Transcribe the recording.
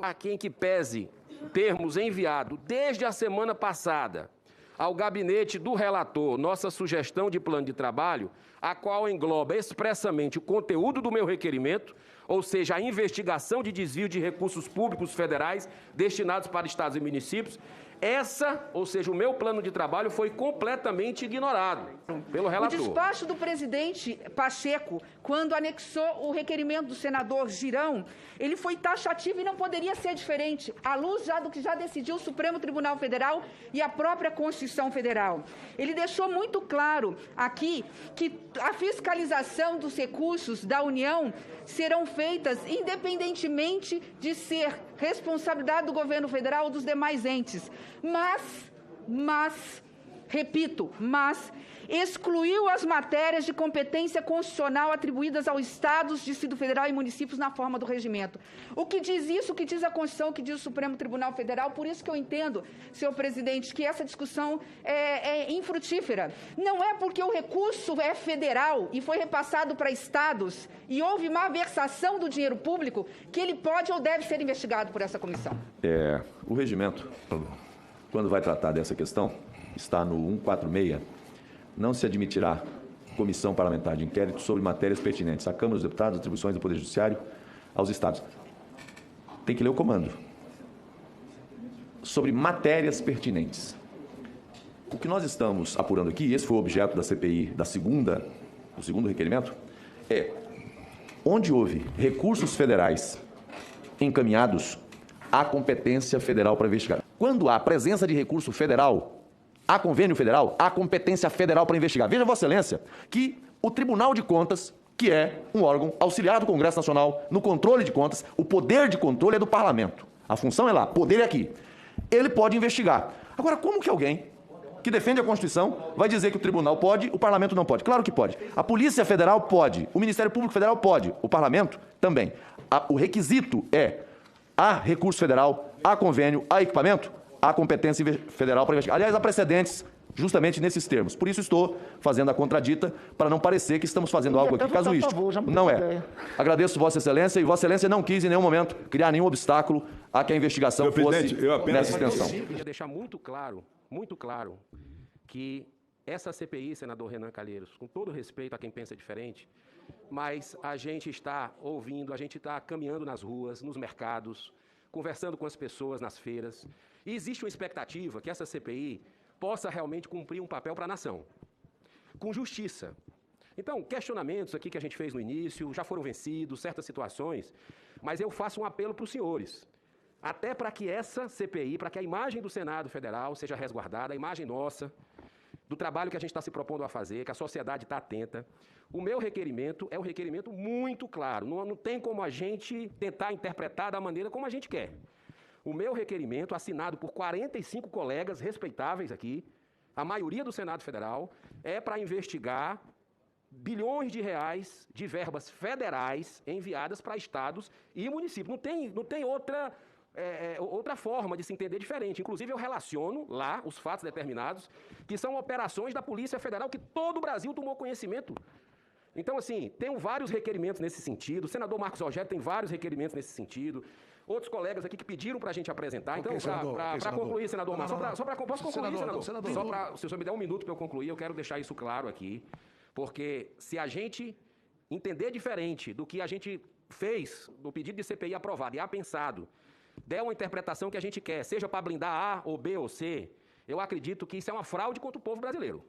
a quem que pese termos enviado desde a semana passada ao gabinete do relator nossa sugestão de plano de trabalho, a qual engloba expressamente o conteúdo do meu requerimento, ou seja, a investigação de desvio de recursos públicos federais destinados para estados e municípios. Ou seja, o meu plano de trabalho foi completamente ignorado pelo relator. O despacho do presidente Pacheco, quando anexou o requerimento do senador Girão, ele foi taxativo e não poderia ser diferente, à luz já do que já decidiu o Supremo Tribunal Federal e a própria Constituição Federal. Ele deixou muito claro aqui que a fiscalização dos recursos da União serão feitas independentemente de ser responsabilidade do governo federal ou dos demais entes. Repito, excluiu as matérias de competência constitucional atribuídas aos estados, Distrito Federal e municípios na forma do regimento. O que diz isso, o que diz a Constituição, o que diz o Supremo Tribunal Federal, por isso que eu entendo, senhor presidente, que essa discussão é infrutífera. Não é porque o recurso é federal e foi repassado para estados e houve malversação do dinheiro público que ele pode ou deve ser investigado por essa comissão. O regimento, quando vai tratar dessa questão, está no 146, não se admitirá comissão parlamentar de inquérito sobre matérias pertinentes à Câmara dos Deputados, atribuições do Poder Judiciário aos Estados. Tem que ler o comando. Sobre matérias pertinentes. O que nós estamos apurando aqui, e esse foi o objeto da CPI do segundo requerimento, é onde houve recursos federais encaminhados à competência federal para investigar. Quando há presença de recurso federal, há convênio federal, há competência federal para investigar. Veja, Vossa Excelência, que o Tribunal de Contas, que é um órgão auxiliar do Congresso Nacional no controle de contas, o poder de controle é do Parlamento. A função é lá, poder é aqui. Ele pode investigar. Agora, como que alguém que defende a Constituição vai dizer que o Tribunal pode, o Parlamento não pode? Claro que pode. A Polícia Federal pode, o Ministério Público Federal pode, o Parlamento também. O requisito é: há recurso federal, há convênio, há equipamento, há competência federal para investigar. Aliás, há precedentes justamente nesses termos. Por isso estou fazendo a contradita, para não parecer que estamos fazendo algo aqui casuístico. Não é. Agradeço Vossa Excelência, e Vossa Excelência não quis em nenhum momento criar nenhum obstáculo a que a investigação fosse nessa extensão. Eu queria deixar muito claro, que essa CPI, senador Renan Calheiros, com todo respeito a quem pensa diferente, mas a gente está ouvindo, a gente está caminhando nas ruas, nos mercados, conversando com as pessoas nas feiras, e existe uma expectativa que essa CPI possa realmente cumprir um papel para a nação, com justiça. Então, questionamentos aqui que a gente fez no início já foram vencidos, certas situações, mas eu faço um apelo para os senhores, até para que essa CPI, para que a imagem do Senado Federal seja resguardada, a imagem nossa, do trabalho que a gente está se propondo a fazer, que a sociedade está atenta. O meu requerimento é um requerimento muito claro, não tem como a gente tentar interpretar da maneira como a gente quer. O meu requerimento, assinado por 45 colegas respeitáveis aqui, a maioria do Senado Federal, é para investigar bilhões de reais de verbas federais enviadas para estados e municípios. Não tem outra forma de se entender diferente. Inclusive, eu relaciono lá os fatos determinados, que são operações da Polícia Federal que todo o Brasil tomou conhecimento. Então, assim, tenho vários requerimentos nesse sentido. O senador Marcos Rogério tem vários requerimentos nesse sentido. Outros colegas aqui que pediram para a gente apresentar. Então, para concluir, senador Marcos, posso concluir, senador? Se o senhor me der um minuto para eu concluir, eu quero deixar isso claro aqui, porque se a gente entender diferente do que a gente fez no pedido de CPI aprovado e apensado, der uma interpretação que a gente quer, seja para blindar A ou B ou C, eu acredito que isso é uma fraude contra o povo brasileiro.